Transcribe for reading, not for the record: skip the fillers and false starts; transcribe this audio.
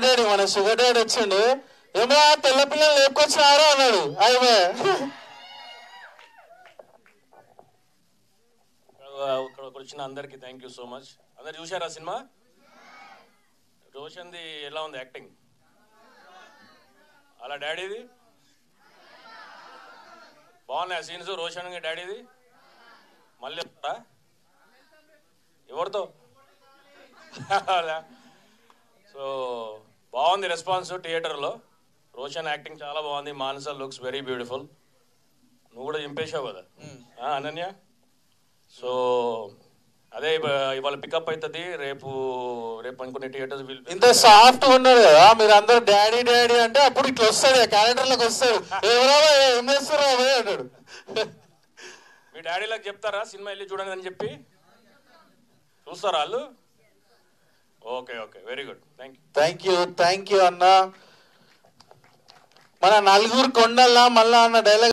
Daddy మన sugar daddy వచ్చిండు. ఏమో తెల్ల పిల్లలు లేపుకొచ్చినారు అన్నాడు. అయిపోయా ఇక్కడికి వచ్చిన అందరికి థ్యాంక్ యూ సో మచ్. అందరు చూశారా సినిమా? రోషన్ది ఎలా ఉంది యాక్టింగ్? అలా డాడీది బాగున్నాయి సీన్స్. రోషన్ డాడీది మళ్ళీ ఎవరితో? సో బాగుంది రెస్పాన్స్ థియేటర్లో. రోషన్ యాక్టింగ్ చాలా బాగుంది. మానస లుక్స్ వెరీ బ్యూటిఫుల్. నువ్వు కూడా చింపేశావు కదా అనన్య. సో అదే ఇవాళ పికప్ అవుతుంది. రేపు అనుకునే థియేటర్స్ ఇంత సాఫ్ట్ ఉన్నాడు కదా మీరు అందరూ డాడీ డాడీ అంటే అప్పుడు ఇట్లా వస్తాడు క్యారెక్టర్లోకి వస్తాడు. ఎవరో ఏం చేస్తారో అవే అంటాడు. మీ డాడీలకు చెప్తారా సినిమా వెళ్ళి చూడండి అని చెప్పి? చూస్తారా వాళ్ళు? Okay okay very good. Thank you అన్న. మన నలుగురు కొండల్లా మళ్ళా అన్న డైలాగ్